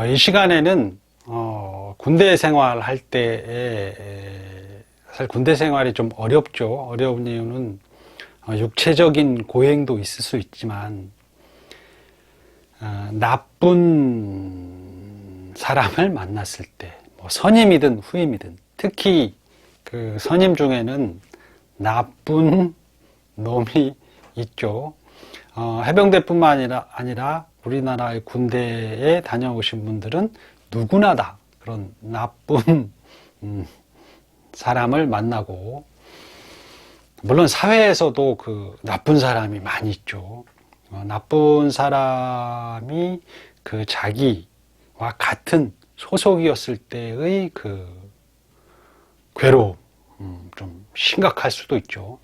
이 시간에는 군대 생활할 때에 사실 군대 생활이 좀 어렵죠. 어려운 이유는 육체적인 고행도 있을 수 있지만 나쁜 사람을 만났을 때, 뭐 선임이든 후임이든, 특히 그 선임 중에는 나쁜 놈이 있죠. 해병대뿐만 아니라 우리나라의 군대에 다녀오신 분들은 누구나 다 그런 나쁜 사람을 만나고, 물론 사회에서도 그 나쁜 사람이 많이 있죠. 나쁜 사람이 그 자기와 같은 소속이었을 때의 그 괴로움, 좀 심각할 수도 있죠.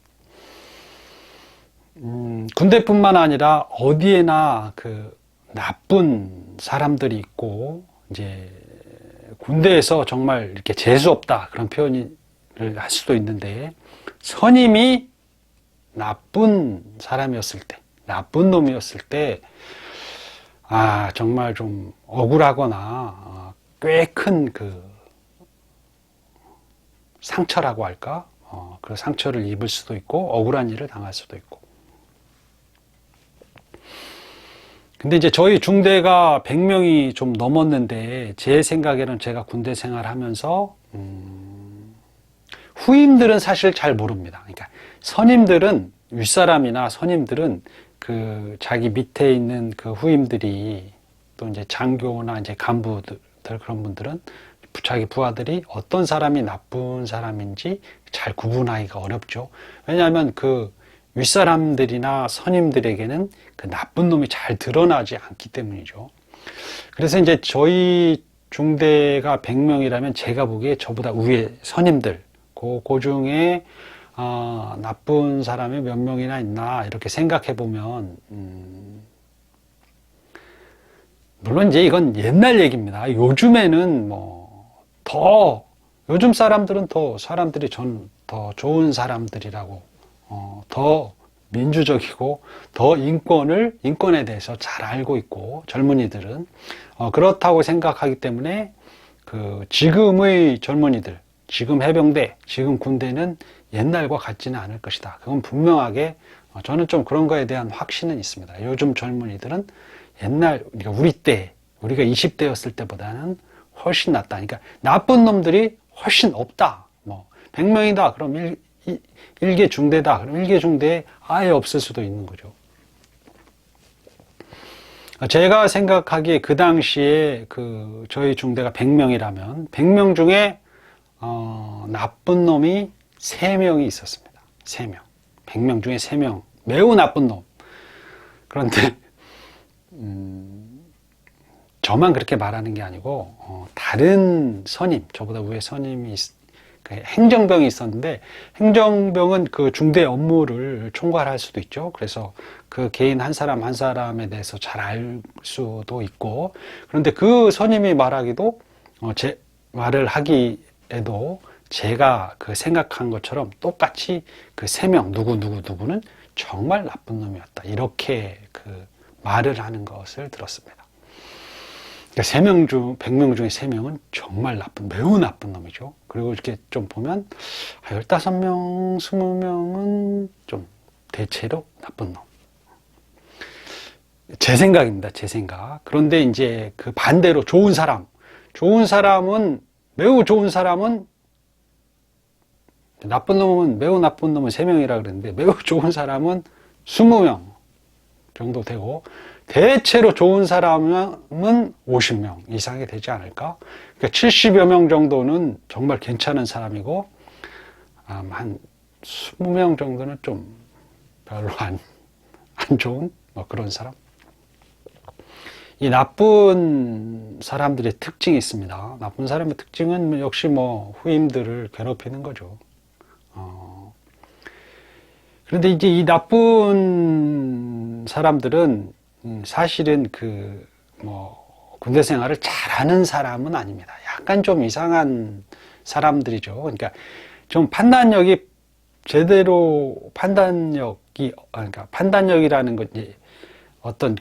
군대뿐만 아니라 어디에나 그 나쁜 사람들이 있고, 이제 군대에서 정말 이렇게 재수 없다 그런 표현을 할 수도 있는데, 선임이 나쁜 사람이었을 때, 나쁜 놈이었을 때, 정말 좀 억울하거나 꽤 큰 그 상처라고 할까? 그 상처를 입을 수도 있고 억울한 일을 당할 수도 있고. 근데 이제 저희 중대가 100명이 좀 넘었는데, 제 생각에는 제가 군대 생활하면서 후임들은 사실 잘 모릅니다. 그러니까 선임들은, 윗사람이나 선임들은 그 자기 밑에 있는 그 후임들이, 또 이제 장교나 이제 간부들, 그런 분들은 자기 부하들이 어떤 사람이 나쁜 사람인지 잘 구분하기가 어렵죠. 왜냐하면 그 윗사람들이나 선임들에게는 그 나쁜 놈이 잘 드러나지 않기 때문이죠. 그래서 이제 저희 중대가 100명이라면 제가 보기에 저보다 위에 선임들, 그 중에 나쁜 사람이 몇 명이나 있나 이렇게 생각해 보면, 물론 이제 이건 옛날 얘기입니다. 요즘에는 요즘 사람들은 사람들이 더 좋은 사람들이라고, 더 민주적이고 더 인권에 대해서 잘 알고 있고, 젊은이들은 그렇다고 생각하기 때문에 그 지금의 젊은이들, 지금 해병대, 지금 군대는 옛날과 같지는 않을 것이다. 그건 분명하게 저는 좀 그런 거에 대한 확신은 있습니다. 요즘 젊은이들은 그러니까 우리가 20대였을 때보다는 훨씬 낫다. 그러니까 나쁜 놈들이 훨씬 없다. 100명이다. 그럼 일개 중대다. 그럼 일개 중대에 아예 없을 수도 있는 거죠. 제가 생각하기에 그 당시에 저희 중대가 100명이라면 100명 중에 나쁜 놈이 3명이 있었습니다. 3명. 100명 중에 3명. 매우 나쁜 놈. 그런데 저만 그렇게 말하는 게 아니고 다른 선임, 저보다 위에 선임이 행정병이 있었는데, 행정병은 그 중대 업무를 총괄할 수도 있죠. 그래서 그 개인 한 사람 한 사람에 대해서 잘 알 수도 있고, 그런데 그 선임이 제 말을 하기에도 제가 그 생각한 것처럼 똑같이 그 3명 누구는 정말 나쁜 놈이었다, 이렇게 그 말을 하는 것을 들었습니다. 그러니까 100명 중에 3명은 정말 매우 나쁜 놈이죠. 그리고 이렇게 좀 보면 15명, 20명은 좀 대체로 나쁜 놈. 제 생각입니다. 제 생각. 그런데 이제 그 반대로 매우 좋은 사람은, 매우 나쁜 놈은 3명이라 그랬는데, 매우 좋은 사람은 20명 정도 되고, 대체로 좋은 사람은 50명 이상이 되지 않을까? 그러니까 70여 명 정도는 정말 괜찮은 사람이고, 한 20명 정도는 좀 별로 안 좋은 그런 사람. 이 나쁜 사람들의 특징이 있습니다. 나쁜 사람의 특징은 역시 후임들을 괴롭히는 거죠. 그런데 이제 이 나쁜 사람들은 사실은 군대 생활을 잘하는 사람은 아닙니다. 약간 좀 이상한 사람들이죠. 그러니까 좀 판단력이라는 것, 어떤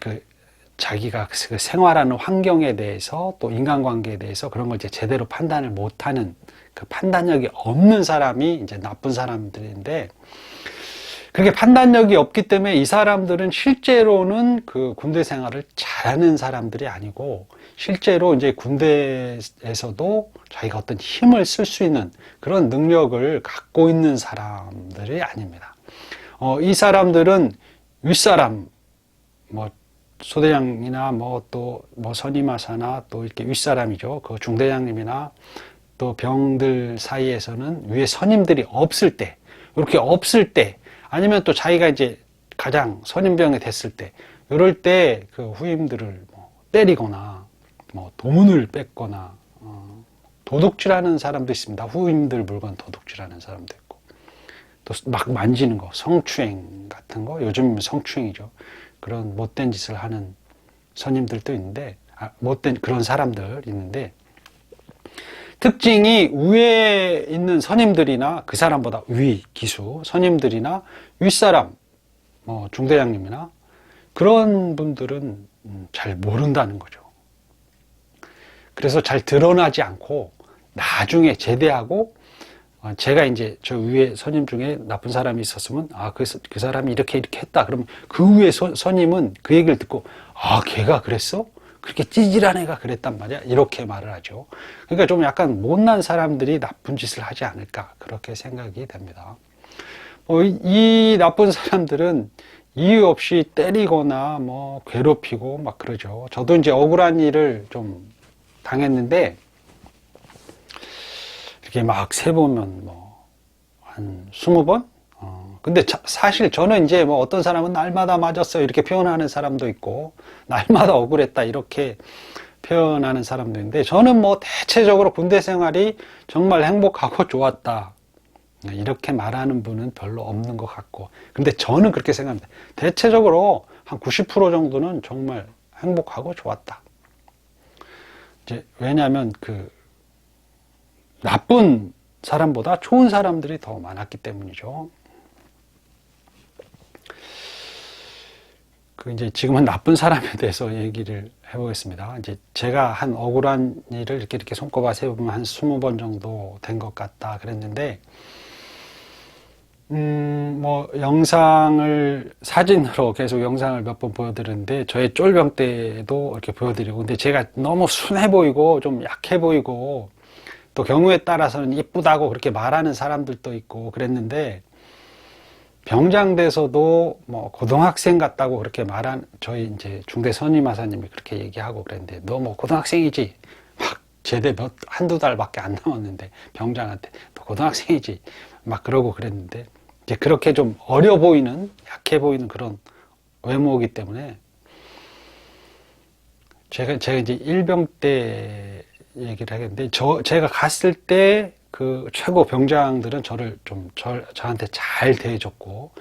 자기가 그 생활하는 환경에 대해서 또 인간관계에 대해서 그런 걸 이제 제대로 판단을 못하는 그 판단력이 없는 사람이 이제 나쁜 사람들인데, 그렇게 판단력이 없기 때문에 이 사람들은 실제로는 그 군대 생활을 잘하는 사람들이 아니고, 실제로 이제 군대에서도 자기가 어떤 힘을 쓸 수 있는 그런 능력을 갖고 있는 사람들이 아닙니다. 이 사람들은 윗사람, 뭐 소대장이나 뭐 또 뭐 선임하사나 또 이렇게 윗사람이죠. 그 중대장님이나 또 병들 사이에서는 위에 선임들이 없을 때, 이렇게 없을 때, 아니면 또 자기가 이제 가장 선임병이 됐을 때, 이럴 때 그 후임들을 뭐 때리거나 뭐 도문을 뺏거나 도둑질하는 사람도 있습니다. 후임들 물건 도둑질하는 사람도 있고, 또 막 만지는 거, 성추행 같은 거, 요즘 성추행이죠. 그런 못된 짓을 하는 선임들도 있는데, 못된 그런 사람들 있는데, 특징이 위에 있는 선임들이나 그 사람보다 위 기수 선임들이나 윗사람, 뭐 중대장님이나 그런 분들은 잘 모른다는 거죠. 그래서 잘 드러나지 않고 나중에 제대하고, 제가 이제 저 위에 선임 중에 나쁜 사람이 있었으면, 그 사람이 이렇게 했다. 그러면 그 위에 선임은 그 얘기를 듣고, 걔가 그랬어? 그렇게 찌질한 애가 그랬단 말이야? 이렇게 말을 하죠. 그러니까 좀 약간 못난 사람들이 나쁜 짓을 하지 않을까, 그렇게 생각이 됩니다. 이 나쁜 사람들은 이유 없이 때리거나 뭐 괴롭히고 막 그러죠. 저도 이제 억울한 일을 좀 당했는데, 이렇게 막 세보면 뭐 한 20번? 근데 사실 저는 이제 뭐 어떤 사람은 날마다 맞았어요 이렇게 표현하는 사람도 있고, 날마다 억울했다 이렇게 표현하는 사람도 있는데, 저는 뭐 대체적으로 군대 생활이 정말 행복하고 좋았다 이렇게 말하는 분은 별로 없는 것 같고, 근데 저는 그렇게 생각합니다. 대체적으로 한 90% 정도는 정말 행복하고 좋았다. 이제 왜냐하면 그 나쁜 사람보다 좋은 사람들이 더 많았기 때문이죠. 이제 지금은 나쁜 사람에 대해서 얘기를 해보겠습니다. 이제 제가 한 억울한 일을 이렇게 손꼽아 세보면 한 20번 정도 된 것 같다 그랬는데, 뭐 사진으로 계속 영상을 몇 번 보여드렸는데, 저의 쫄병 때도 이렇게 보여드리고, 근데 제가 너무 순해 보이고 좀 약해 보이고, 또 경우에 따라서는 이쁘다고 그렇게 말하는 사람들도 있고 그랬는데, 병장 돼서도 뭐 고등학생 같다고 그렇게 저희 이제 중대 선임하사님이 그렇게 얘기하고 그랬는데, 너 뭐 고등학생이지? 막 제대 한두 달밖에 안 남았는데 병장한테 너 고등학생이지? 막 그러고 그랬는데, 이제 그렇게 좀 어려 보이는, 약해 보이는 그런 외모이기 때문에, 제가 이제 일병 때 얘기를 하겠는데, 제가 갔을 때 그 최고 병장들은 저한테 잘 대해줬고,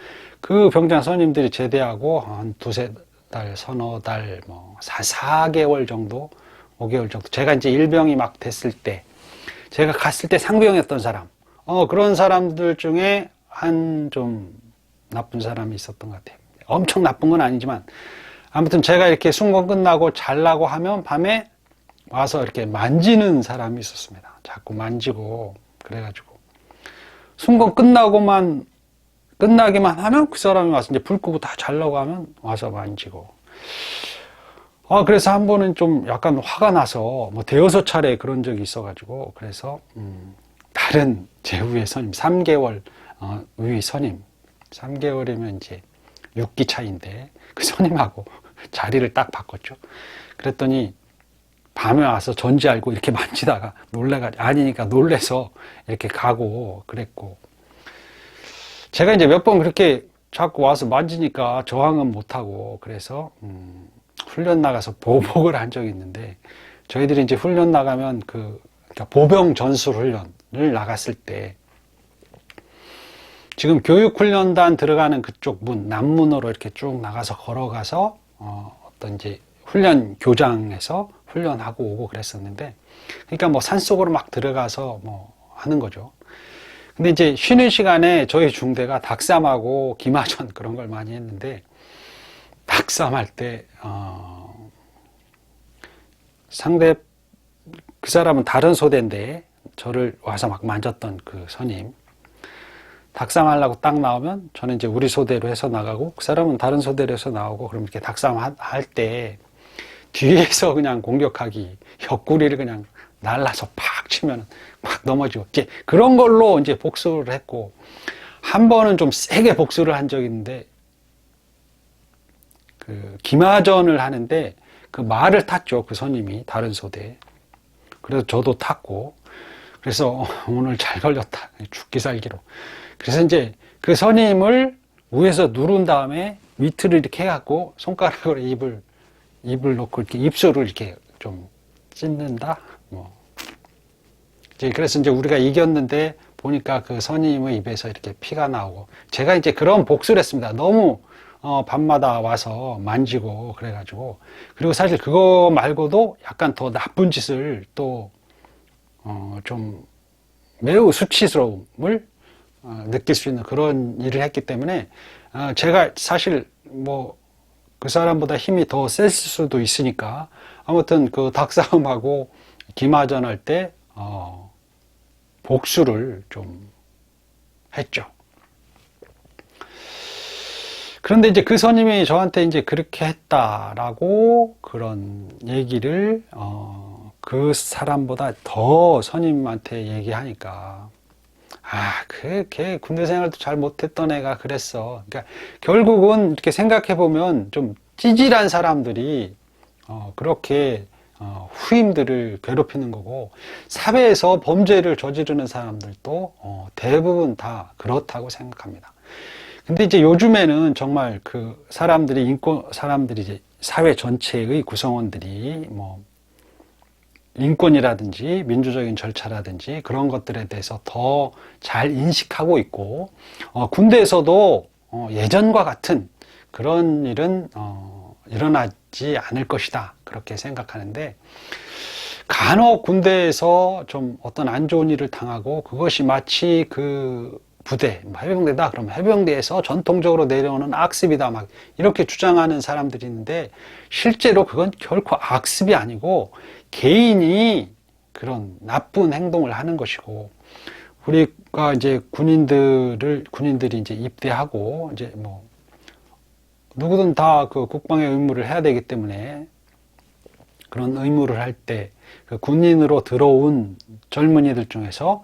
그 병장 선임들이 제대하고 한 두세 달, 서너 달, 뭐 4개월 정도, 5개월 정도, 제가 이제 일병이 막 됐을 때, 제가 갔을 때 상병이었던 사람, 그런 사람들 중에 한 좀 나쁜 사람이 있었던 것 같아요. 엄청 나쁜 건 아니지만, 아무튼 제가 이렇게 순공 끝나고 잘라고 하면 밤에 와서 이렇게 만지는 사람이 있었습니다. 자꾸 만지고, 그래가지고 순공 끝나기만 하면 그 사람이 와서 이제 불 끄고 다 잘라고 하면 와서 만지고, 그래서 한 번은 좀 약간 화가 나서 뭐 대여섯 차례 그런 적이 있어가지고, 그래서 다른 제 위에 선임 3개월 위 선임 3개월이면 이제 6기 차인데, 그 선임하고 자리를 딱 바꿨죠. 그랬더니 밤에 와서 전지 알고 이렇게 만지다가 아니니까 놀래서 이렇게 가고 그랬고, 제가 이제 몇 번 그렇게 자꾸 와서 만지니까 저항은 못하고, 그래서 훈련 나가서 보복을 한 적이 있는데, 저희들이 이제 훈련 나가면 그러니까 보병 전술 훈련을 나갔을 때, 지금 교육훈련단 들어가는 그쪽 남문으로 이렇게 쭉 나가서 걸어가서 어떤 이제 훈련 교장에서 훈련하고 오고 그랬었는데, 그러니까 뭐 산속으로 막 들어가서 뭐 하는 거죠. 근데 이제 쉬는 시간에 저희 중대가 닭쌈하고 김하전 그런 걸 많이 했는데, 닭쌈 할 때 상대 그 사람은 다른 소대인데 저를 와서 막 만졌던 그 선임, 닭싸움하려고 딱 나오면 저는 이제 우리 소대로 해서 나가고 그 사람은 다른 소대로 해서 나오고, 그럼 이렇게 닭싸움 할 때 뒤에서 그냥 공격하기, 옆구리를 그냥 날라서 팍 치면 막 넘어지고, 이제 그런 걸로 이제 복수를 했고, 한 번은 좀 세게 복수를 한 적이 있는데, 그 기마전을 하는데 그 말을 탔죠. 그 선임이 다른 소대. 그래서 저도 탔고, 그래서 오늘 잘 걸렸다. 죽기 살기로. 그래서 이제 그 선임을 위에서 누른 다음에 밑으로 이렇게 해갖고 손가락으로 입을 놓고 이렇게 입술을 이렇게 좀 찢는다. 뭐. 이제 그래서 이제 우리가 이겼는데 보니까 그 선임의 입에서 이렇게 피가 나오고, 제가 이제 그런 복수를 했습니다. 너무 밤마다 와서 만지고 그래가지고. 그리고 사실 그거 말고도 약간 더 나쁜 짓을 또 좀 매우 수치스러움을 느낄 수 있는 그런 일을 했기 때문에, 제가 사실 뭐 그 사람보다 힘이 더 셌을 수도 있으니까, 아무튼 그 닭싸움하고 기마전 할 때 복수를 좀 했죠. 그런데 이제 그 선임이 저한테 이제 그렇게 했다라고 그런 얘기를 그 사람보다 더 선임한테 얘기하니까, 걔 군대 생활도 잘 못했던 애가 그랬어. 그러니까 결국은 이렇게 생각해 보면 좀 찌질한 사람들이 그렇게 후임들을 괴롭히는 거고, 사회에서 범죄를 저지르는 사람들도 대부분 다 그렇다고 생각합니다. 근데 이제 요즘에는 정말 그 사람들이 이제 사회 전체의 구성원들이 뭐 인권이라든지 민주적인 절차라든지 그런 것들에 대해서 더 잘 인식하고 있고, 군대에서도 예전과 같은 그런 일은 일어나지 않을 것이다, 그렇게 생각하는데, 간혹 군대에서 좀 어떤 안 좋은 일을 당하고 그것이 마치 그 부대, 해병대다 그러면 해병대에서 전통적으로 내려오는 악습이다, 막 이렇게 주장하는 사람들이 있는데, 실제로 그건 결코 악습이 아니고 개인이 그런 나쁜 행동을 하는 것이고, 우리가 이제 군인들이 이제 입대하고 이제 뭐 누구든 다 그 국방의 의무를 해야 되기 때문에, 그런 의무를 할 때 그 군인으로 들어온 젊은이들 중에서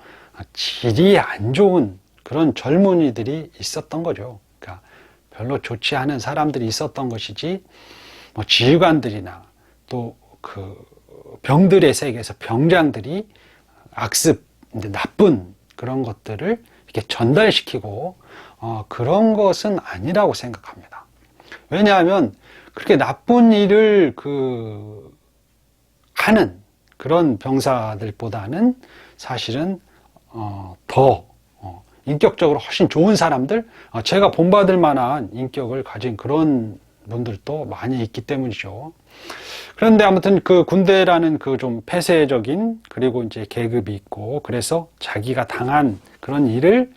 질이 안 좋은 그런 젊은이들이 있었던 거죠. 그러니까 별로 좋지 않은 사람들이 있었던 것이지, 뭐 지휘관들이나 또 그 병들의 세계에서 병장들이 악습, 나쁜 그런 것들을 이렇게 전달시키고 그런 것은 아니라고 생각합니다. 왜냐하면 그렇게 나쁜 일을 하는 그런 병사들보다는 사실은 더 인격적으로 훨씬 좋은 사람들, 제가 본받을 만한 인격을 가진 그런 분들도 많이 있기 때문이죠. 그런데 아무튼 그 군대라는 그 좀 폐쇄적인, 그리고 이제 계급이 있고, 그래서 자기가 당한 그런 일을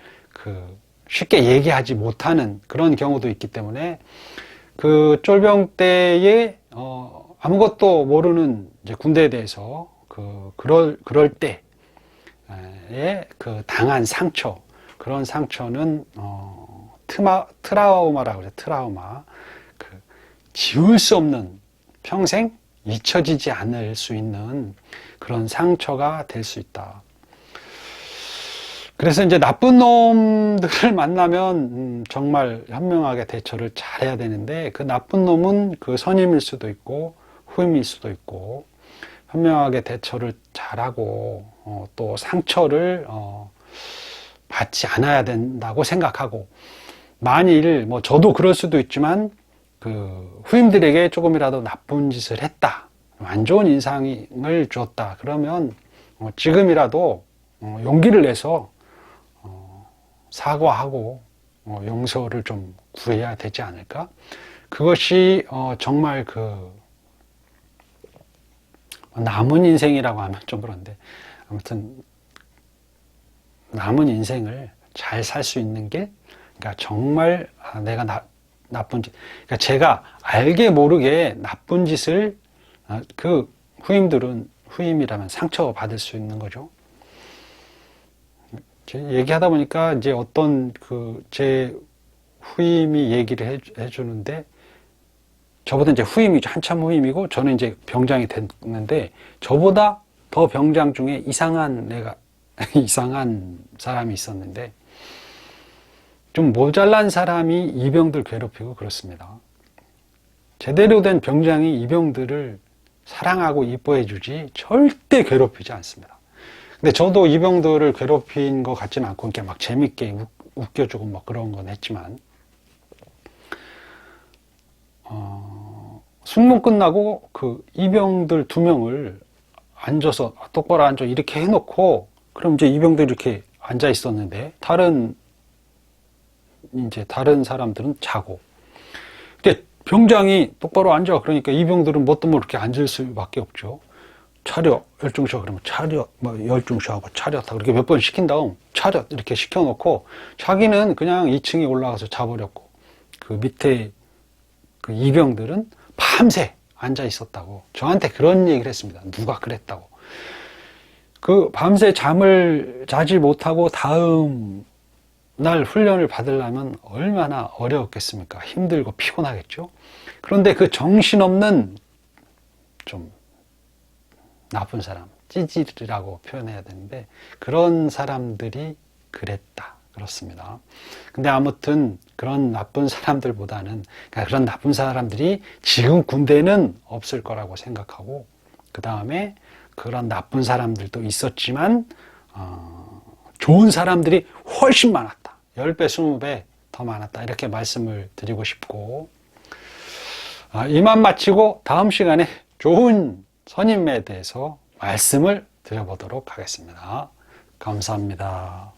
쉽게 얘기하지 못하는 그런 경우도 있기 때문에, 그 쫄병 때에 아무것도 모르는 이제 군대에 대해서 그럴 때에 그 당한 상처, 그런 상처는 트라우마라고 그래요. 트라우마. 지울 수 없는, 평생 잊혀지지 않을 수 있는 그런 상처가 될 수 있다. 그래서 이제 나쁜 놈들을 만나면 정말 현명하게 대처를 잘해야 되는데, 그 나쁜 놈은 그 선임일 수도 있고 후임일 수도 있고, 현명하게 대처를 잘하고 또 상처를 받지 않아야 된다고 생각하고, 만일 뭐 저도 그럴 수도 있지만 그 후임들에게 조금이라도 나쁜 짓을 했다, 안 좋은 인상을 주었다, 그러면 지금이라도 용기를 내서 사과하고 용서를 좀 구해야 되지 않을까? 그것이 정말 남은 인생이라고 하면 좀 그런데, 아무튼 남은 인생을 잘 살 수 있는 길, 그러니까 정말 내가 나쁜 짓, 그러니까 제가 알게 모르게 나쁜 짓을 후임이라면 상처 받을 수 있는 거죠. 얘기하다 보니까 이제 어떤 제 후임이 얘기를 해주는데, 저보다 이제 후임이죠. 한참 후임이고, 저는 이제 병장이 됐는데, 저보다 더 병장 중에 이상한 사람이 있었는데, 좀 모자란 사람이 이병들 괴롭히고 그렇습니다. 제대로 된 병장이 이병들을 사랑하고 이뻐해 주지 절대 괴롭히지 않습니다. 근데 저도 이병들을 괴롭힌 것 같지는 않고, 이렇게 막 재밌게 웃겨주고 막 그런 건 했지만, 순문 끝나고 그 이병들 2명을 앉아서 똑바로 앉아 이렇게 해놓고, 그럼 이제 이병들이 이렇게 앉아 있었는데, 다른 사람들은 자고. 근데 병장이 똑바로 앉아. 그러니까 이병들은 뭣도 모르게 앉을 수밖에 없죠. 차렷, 열중셔. 그러면 차렷, 열중셔하고 차렷하고 이렇게 몇 번 시킨 다음 차렷 이렇게 시켜놓고, 자기는 그냥 2층에 올라가서 자버렸고, 그 밑에 그 이병들은 밤새 앉아 있었다고 저한테 그런 얘기를 했습니다. 누가 그랬다고. 그 밤새 잠을 자지 못하고 다음 날 훈련을 받으려면 얼마나 어려웠겠습니까? 힘들고 피곤하겠죠? 그런데 그 정신없는 좀 나쁜 사람, 찌질이라고 표현해야 되는데, 그런 사람들이 그랬다. 그렇습니다. 근데 아무튼 그런 나쁜 사람들보다는, 그러니까 그런 나쁜 사람들이 지금 군대는 없을 거라고 생각하고, 그 다음에 그런 나쁜 사람들도 있었지만 좋은 사람들이 훨씬 많았다. 10배, 20배 더 많았다. 이렇게 말씀을 드리고 싶고, 이만 마치고 다음 시간에 좋은 선임에 대해서 말씀을 드려보도록 하겠습니다. 감사합니다.